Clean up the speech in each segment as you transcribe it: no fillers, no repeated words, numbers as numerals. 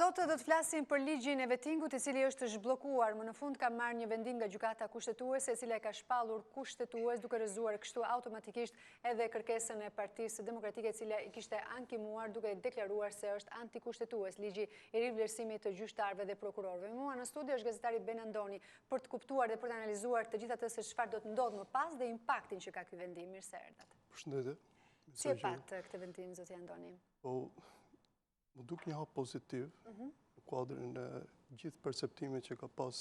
Sot do të flasim për ligjin e vettingut, i cili është zhbllokuar. Më në fund ka marrë një vendim nga gjykata kushtetuese, e cila ka shpallur kushtetues duke rrëzuar kështu automatikisht edhe kërkesën e Partisë Demokratike, e cila i kishte ankimuar duke deklaruar se është antikushtetues ligji i rivlerësimit të gjyqtarëve dhe prokurorëve. Me mua në studio është gazetari Ben Andoni për të kuptuar dhe për të analizuar të gjitha ato se çfarë do të ndodhë më pas dhe impaktin që ka ky vendim. Mirë se erdhat. Përshëndetje. Si e pat këtë vendim, zoti Andoni? Më duk një hap pozitiv në kuadrin e gjithë perceptimit që ka pas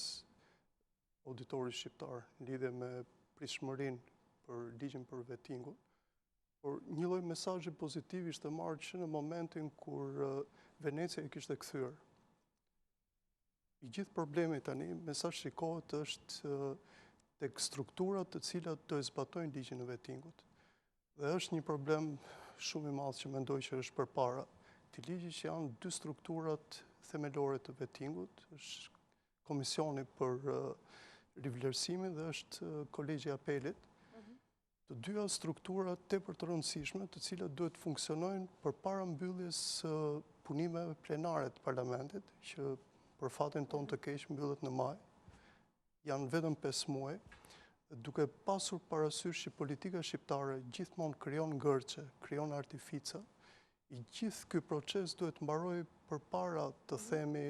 auditori shqiptar në lidhje me pritshmërinë për ligjin për vettingun. Por një lloj mesazhi pozitiv ishte marrë që në momentin kur Venecia i kishte kthyer. I gjithë problemi tani, me sa shikohet, është tek strukturat të cilat do e zbatojnë ligjin e vettingut. Dhe është një problem shumë i madh që mendoj që është përpara të ligjit, që janë dy strukturat themelore të vettingut, është Komisioni për rivlerësimin dhe është Kolegji i Apelit. Të dyja strukturat tepër të rëndësishme, të cilat duhet të funksionojnë përpara mbylljes punimeve plenare të Parlamentit, që për fatin tonë të keq mbyllet në maj. Janë vetëm 5 muaj, duke pasur parasysh që politika shqiptare gjithmonë krijon ngërçe, krijon artifica. I gjithë ky proces duhet mbaroj përpara të themi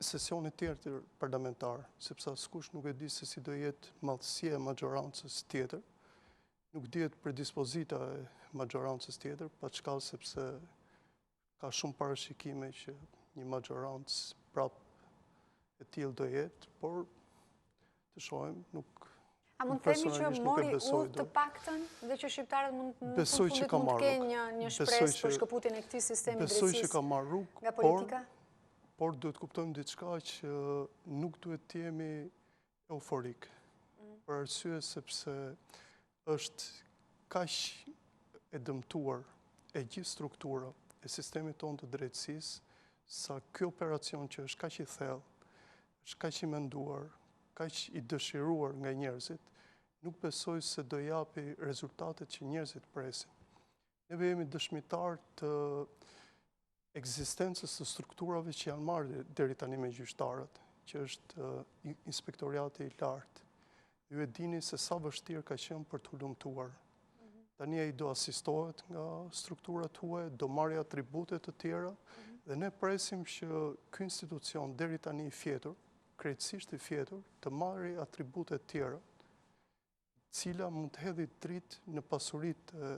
sesionit tjetër parlamentar, sepse askush nuk e di se si do jetë madhësia e majorancës tjetër. Nuk dihet predispozita e majorancës tjetër, paçka sepse ka shumë parashikime që një majorancë prap e tillë do jetë, por të shohim, nuk. A mund të themi që mori udhë të paktën dhe që shqiptarët mund në fundit mund të kenë një shpresë për shkëputjen e këtij sistemi drejtësisë? Besoj që ka marrë rrugë, nga politika? Por duhet kuptojmë diçka që nuk duhet të jemi euforik. Për arsye sepse është kaq e dëmtuar e gjithë struktura e sistemit tonë të drejtësisë, sa ky operacion që është kaq i thellë, është kaq i menduar, kaq i dëshiruar nga njerëzit, nuk besoj se do japi rezultatet që njerëzit presin. Neve jemi dëshmitar të ekzistencës të strukturave që janë marrë deri tani me gjyqtarët, që është inspektoriati i lartë. Ju e dini se sa vështirë ka qenë për të hulumtuar. Tani ai do asistohet nga strukturat huaja, do marrë atribute të tjera, dhe ne presim që ky institucion deri tani i fjetur, krejtësisht i fjetur, të marrë atribute të tjera, cila mund të hedhë dritë në pasuritë e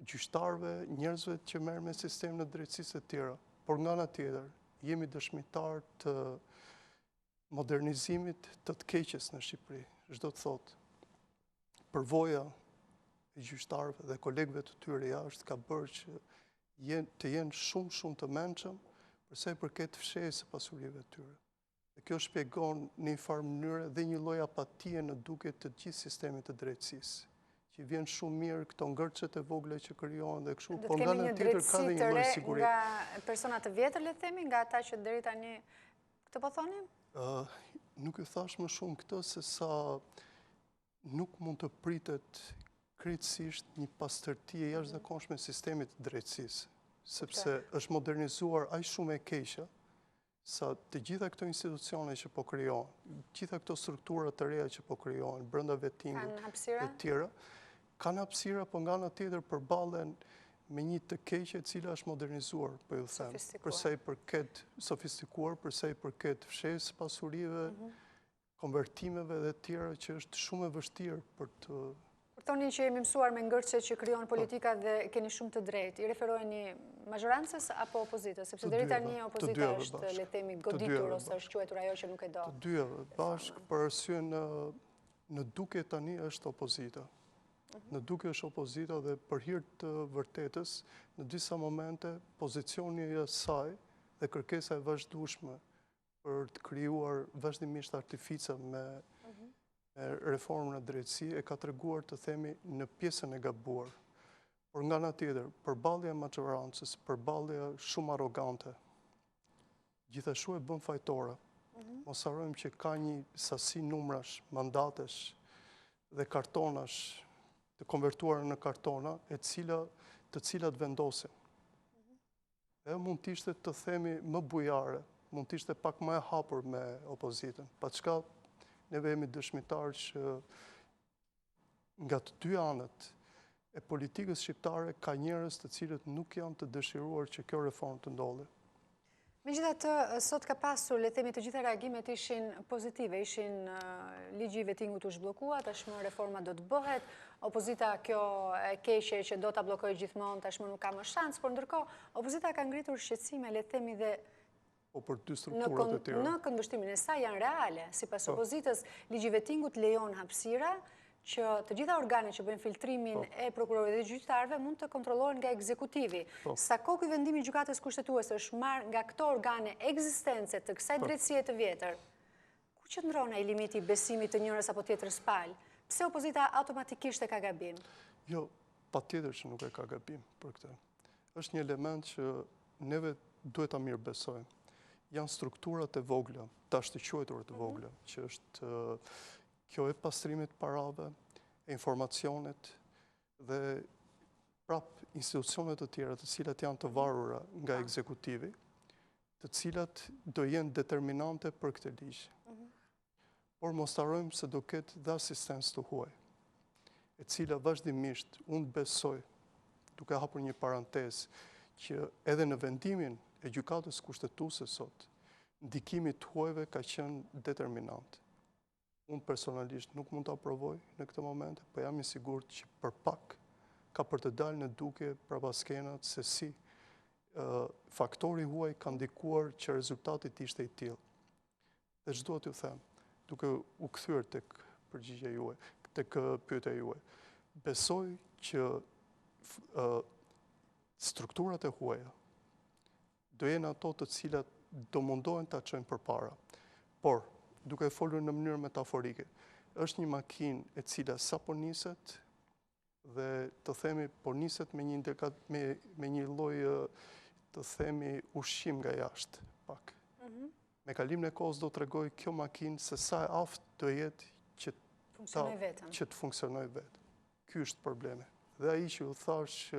gjyqtarëve, njerëzve që merren me sistemin e drejtësisë të tjera. Por nga ana tjetër, jemi dëshmitar të modernizimit të keqes në Shqipëri. Çdo të thotë, përvoja e gjyqtarëve dhe kolegëve të tyre jashtë ka bërë që të jenë shumë të mençëm përsa i përket fshehjes së pasurive të tyre. Dhe kjo shpjegon në një farë mënyrë dhe një lloj apatie në duke të gjithë sistemit të drejtësisë, që vjen shumë mirë këto ngërçet e vogla që krijohen dhe kështu, por nga ana tjetër ka dhe një lloj siguri. Nga persona të vjetër, le të themi, nga ata që deri tani këtë po thonin? Nuk e thash më shumë këtë, se sa nuk mund të pritet krejtësisht një pastërti e jashtëzakonshme e sistemit të drejtësisë, sepse është modernizuar aq shumë e keqja, sa të gjitha këto institucione që po krijohen, gjitha këto struktura të reja që po krijohen brenda vettingut e tjera, kanë hapësira, po nga ana tjetër përballen me një të keqe e cila është modernizuar, po ju them, përsa i përket sofistikuar, përsa i përket fshehjes së pasurive, konvertimeve dhe tjera që është shumë e vështirë për të. Për tonin që jemi mësuar me ngërçe që krijon politika dhe keni shumë të drejtë, i referoheni majorancës apo opozitës, sepse deri tani opozita është, le të themi, goditur ose është quajtur ajo që nuk e do. Të dyjave bashkë, për arsye në duke tani është opozita. Në duke është opozita dhe për hir të vërtetës, në disa momente pozicioni i saj dhe kërkesa e vazhdueshme për të krijuar vazhdimisht artifica me reformën e drejtësi e ka treguar, të themi, në pjesën e gabuar. Por nga ana tjetër, përballja e majorancës, përballja shumë arrogante, gjithashtu e bën fajtore. Mos harrojmë që ka një sasi numrash, mandatesh dhe kartonash të konvertuara në kartona, të cilat vendosin. Dhe mund t'ishte të themi më bujare, mund t'ishte pak më e hapur me opozitën. Pa çka neve jemi dëshmitar që nga të dy anët e politikës shqiptare ka njerëz të cilët nuk janë të dëshiruar që kjo reformë të ndodhi. Megjithatë, sot ka pasur, le të themi, të gjitha reagimet ishin pozitive, ishin ligji i vettingut u zhbllokua, tashmë reforma do të bëhet, opozita kjo e keqe që do ta bllokojë gjithmonë, tashmë nuk ka më shans, por ndërkohë opozita ka ngritur shqetësime, le të themi, dhe për dy strukturat e tjera. Në këndvështrimin e saj janë reale, sipas opozitës, ligji i vettingut lejon hapësira që të gjitha organet që bëjnë filtrimin e prokurorëve dhe gjyqtarëve mund të kontrollohen nga ekzekutivi. Sa kohë ky vendim i gjykatës kushtetuese është marrë nga këto organe ekzistence të kësaj drejtësie të vjetër, ku qëndron ai limiti i besimit të njërës apo tjetrës palë? Pse opozita automatikisht e ka gabim? Jo, patjetër që nuk e ka gabim për këtë. Është një element që neve duhet ta mirëbesojmë. Janë strukturat e vogla, tash të quajtura të vogla, që është kjo e pastrimit parave, e informacionet dhe prap institucionet të tjera të cilat janë të varura nga ekzekutivi, të cilat do jenë determinante për këtë ligj. Por mos harrojmë se do ketë dhe asistencë të huaj, e cila vazhdimisht unë besoj, duke hapur një parantezë, që edhe në vendimin e gjykatës kushtetuese sot, ndikimi të huajve ka qenë determinant. Unë personalisht nuk mund të aprovoj në këtë moment, po jam i sigurt që për pak ka për të dalë në duke prapa skenat se si faktori huaj ka ndikuar që rezultatit ishte i tillë. Dhe çdo t'ju them, duke u kthyer tek përgjigjja juaj, tek pyetja juaj, besoj që strukturat e huaja do jenë ato të cilat do mundohen ta çojnë përpara. Por duke folur në mënyrë metaforike, është një makinë e cila sapo niset dhe të themi po niset me një lloj të themi ushqim nga jashtë pak. Me kalimin e kohës do t'rregoj kjo makinë se sa e aftë do jetë që të funksionojë vetë. Ky është problemi. Dhe ai që u thash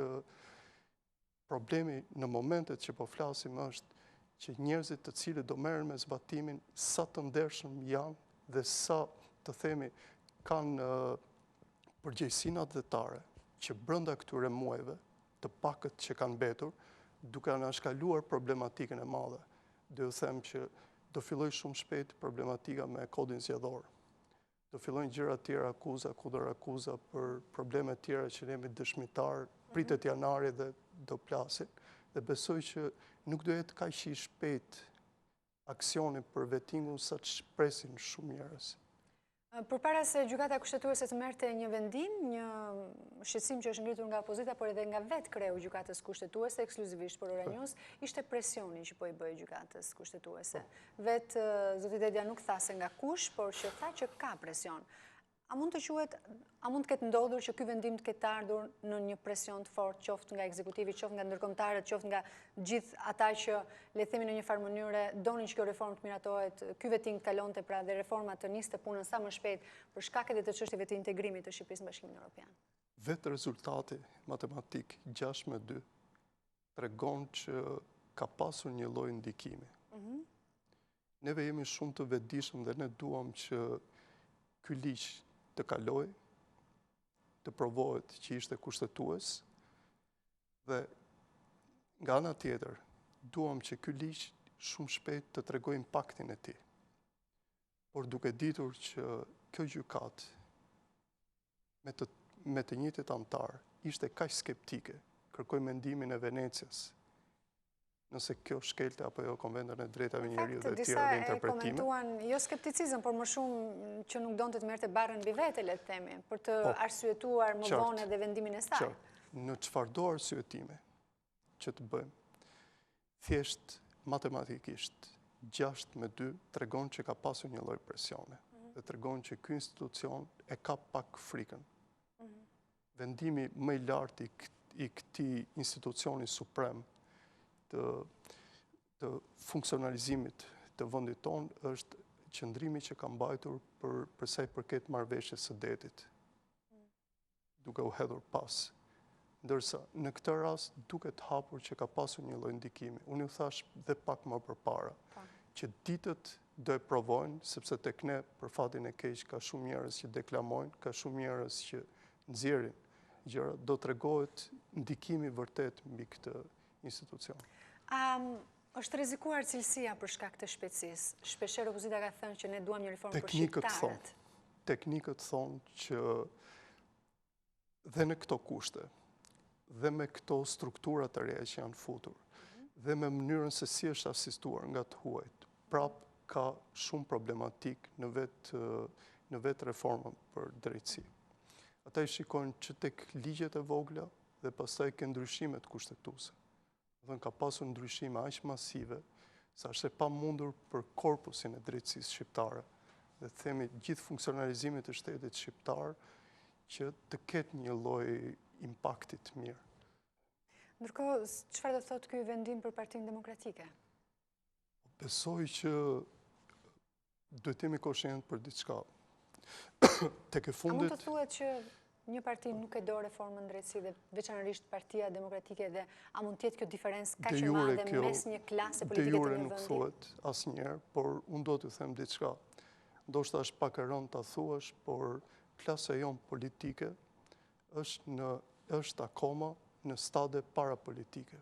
problemi në momentet që po flasim është që njerëzit të cilët do merren me zbatimin sa të ndershëm janë dhe sa të themi kanë përgjegjësinë atletare që brenda këtyre muajve, të pakët që kanë mbetur, duke anashkaluar problematikën e madhe. Do ju them që do filloj shumë shpejt problematika me kodin zgjedhor. Do fillojnë gjëra të tjera, akuza, kundër akuza për probleme të tjera që ne jemi dëshmitar, pritet janari dhe do plasin. Dhe besoj që nuk do jetë kaq i shpejt aksioni për vettingun sa që shpresin shumë njerëz. Përpara se gjykata kushtetuese të merrte një vendim, një shqetësim që është ngritur nga opozita, por edhe nga vetë kreu i gjykatës kushtetuese, ekskluzivisht për Oranjos, ishte presioni që po i bëi gjykatës kushtetuese. Vetë zoti Dedja nuk tha se nga kush, por që tha që ka presion. A mund të ketë ndodhur që ky vendim të ketë ardhur në një presion të fortë, qoftë nga ekzekutivi, qoftë nga ndërkombëtarët, qoftë nga gjithë ata që le të themi në një farë mënyrë donin që kjo reformë të miratohet, ky vetting të kalonte pra dhe reforma të niste punën sa më shpejt për shkak edhe të çështjeve të integrimit të Shqipërisë në Bashkimin Evropian? Vetë rezultati matematik 6-2 tregon që ka pasur një lloj ndikimi. Neve jemi shumë të vetëdijshëm dhe ne duam që ky ligj të kaloj, të provohet që ishte kushtetues, dhe nga ana tjetër, duam që ky ligj shumë shpejt të tregojë impaktin e tij. Por duke ditur që kjo gjykatë me të njëjtit antar ishte kaq skeptike, kërkoi mendimin e Venecias, nëse kjo shkelte apo jo konventën e drejtave njerëzit dhe të tjera dhe interpretime. Disa e komentuan jo skepticizëm, por më shumë që nuk donte të merrte barrën mbi vete, le të themi, për të arsyetuar më vonë edhe vendimin e saj. Në çfarëdo arsyetime që të bëjmë, thjesht matematikisht 6-2 tregon që ka pasur një lloj presione dhe tregon që ky institucion e ka pak frikën. Vendimi më i lartë i këtij institucioni suprem të funksionalizimit të vendit tonë është qëndrimi që ka mbajtur për sa i përket marrëveshjes së detit, duke u hedhur pas Ndërsa në këtë rast duket hapur që ka pasur një lloj ndikimi. Unë ju thash dhe pak më përpara që ditët do e provojnë, sepse tek ne për fatin e keq ka shumë njerëz që deklamojnë, ka shumë njerëz që nxjerrin gjëra, do tregohet ndikimi vërtet mbi këtë institucion. Është rrezikuar cilësia për shkak të shpejtësisë. Shpeshherë opozita ka thënë që ne duam një reformë për shqiptarët. Teknikët thonë që dhe në këto kushte, dhe me këto struktura të reja që janë futur, dhe me mënyrën se si është asistuar nga të huajt, prap ka shumë problematik në vetë reformën për drejtësi. Ata i shikojnë që tek ligjet e vogla dhe pastaj ke ndryshimet kushtetuese. Dhe ka pasur ndryshime aq masive, sa është e pamundur për korpusin e drejtësisë shqiptare, dhe themi gjithë funksionalizimit të shtetit shqiptar, që të ketë një lloj impakti të mirë. Ndërkohë, çfarë do thotë ky vendim për Partinë Demokratike? Besoj që duhet të jemi koshient për diçka. Tek e fundit. A mund të thuhet që një parti nuk e do reformën drejtësi dhe veçanërisht Partia Demokratike, dhe a mund të jetë kjo diferencë kaq e madhe mes një klase politike të një vendi? Nuk thuhet asnjëherë, por unë do t'ju them diçka. Ndoshta është pak e rëndë ta thuash, por klasa jonë politike është akoma në stade parapolitike.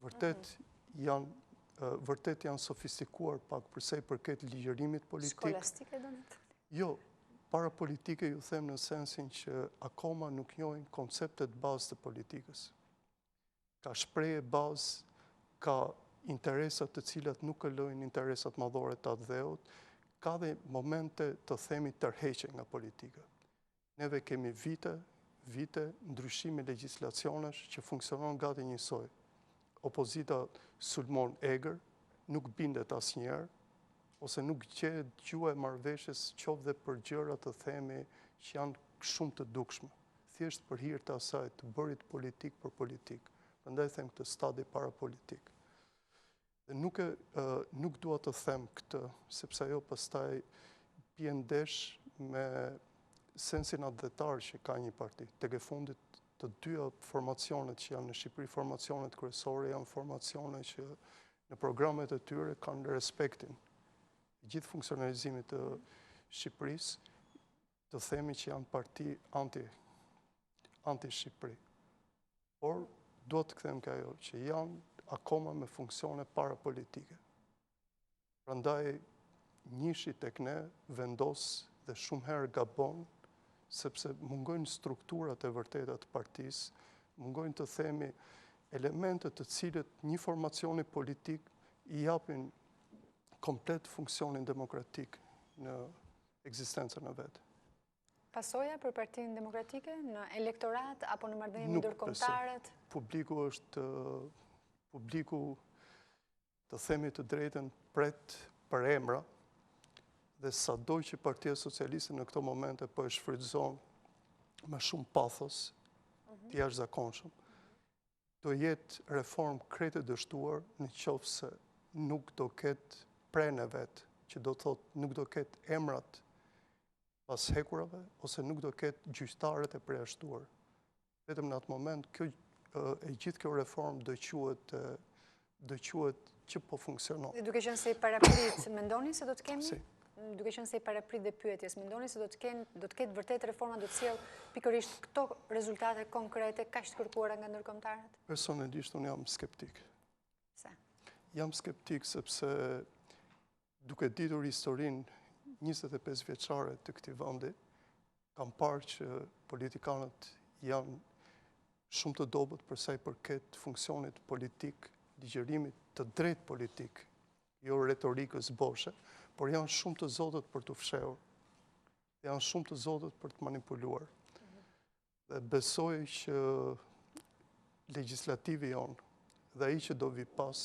Vërtet janë sofistikuar pak përsa i përket ligjërimit politik. Skolastike do në të? Jo, parapolitike ju them në sensin që akoma nuk njohin konceptet bazë të politikës. Ka shprehje bazë, ka interesat të cilat nuk këllojnë interesat madhore të atë dheut, ka dhe momente të themi tërheqe nga politika. Neve kemi vite ndryshime legjislacionesh që funksionon gati njësoj. Opozita sulmon egër, nuk bindet asnjëherë, ose nuk gjehet gjua e marrëveshjes qoftë dhe për gjëra të themi që janë shumë të dukshme. Thjesht për hir të asaj të bërit politik për politik. Prandaj them këtë stadi parapolitik. Dhe nuk dua të them këtë, sepse ajo pastaj bie ndesh me sensin atdhetar që ka një parti. Tek e fundit të dyja formacionet që janë në Shqipëri, formacionet kryesore janë formacione që në programet e tyre kanë respektin gjithë funksionalizimit të Shqipërisë, të themi që janë parti anti-Shqipëri. Por, do të kthem ka ajo, që janë akoma me funksione parapolitike. Prandaj, njëshi tek ne vendos dhe shumë herë gabon, sepse mungojnë strukturat e vërteta të partisë, mungojnë të themi elementet të cilët një formacioni politik i japin komplet funksionin demokratik në ekzistencën e vetë. Pasoja për Partinë Demokratike në elektorat apo në marrëdhënie me ndërkombëtarët? Publiku të themi të drejtën pret për emra, dhe sado që Partia Socialiste në këto momente po e shfrytëzon me shumë pathos, të jashtëzakonshëm, do jetë reformë krejtë dështuar në qoftë se nuk do ketë prenë vetë, që do thotë nuk do ketë emrat pas hekurave, ose nuk do ketë gjyqtarët e përjashtuar. Vetëm në atë moment, gjithë kjo reformë do quhet që po funksionon. Duke qenë se i paraprit, mendoni se do të kemi? Duke qenë se i paraprit dhe pyetjes, mendoni se do të ketë vërtet reforma do të sjellë pikërisht këto rezultate konkrete kaq të kërkuara nga ndërkombëtarët? Personalisht unë jam skeptik. Pse? Jam skeptik sepse duke ditur historinë 25 vjeçare të këtij vendi, kam parë që politikanët janë shumë të dobët për sa i përket funksionit politik, ligjërimit të drejtë politik, jo retorikës boshe, por janë shumë të zotët për të fshehur, janë shumë të zotët për të manipuluar. Dhe besoj që legislativi jonë dhe ai që do vi pas,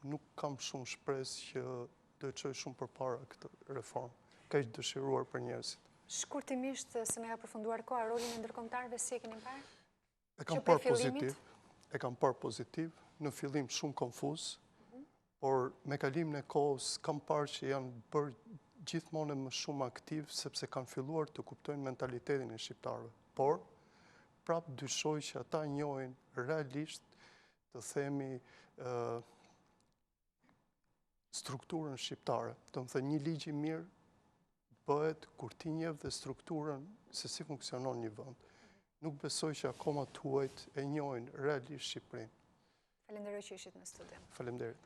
nuk kam shumë shpresë që do të çojë shumë përpara këtë reformë, kaq dëshiruar për njerëzit. Shkurtimisht, se ne ka përfunduar koha, rolin e ndërkombëtarëve si e keni parë? E kam parë pozitiv, në fillim shumë konfuz, por me kalimin e kohës kam parë që janë bërë gjithmonë më shumë aktiv sepse kanë filluar të kuptojnë mentalitetin e shqiptarëve. Por, prap dyshoj që ata njohin realisht, të themi, strukturën shqiptare. Do të thënë, një ligj i mirë bëhet kur ti njeh dhe strukturën se si funksionon një vend. Nuk besoj që akoma tuajt e njohin realisht Shqipërinë. Falenderoj që ishit në studim. Faleminderit.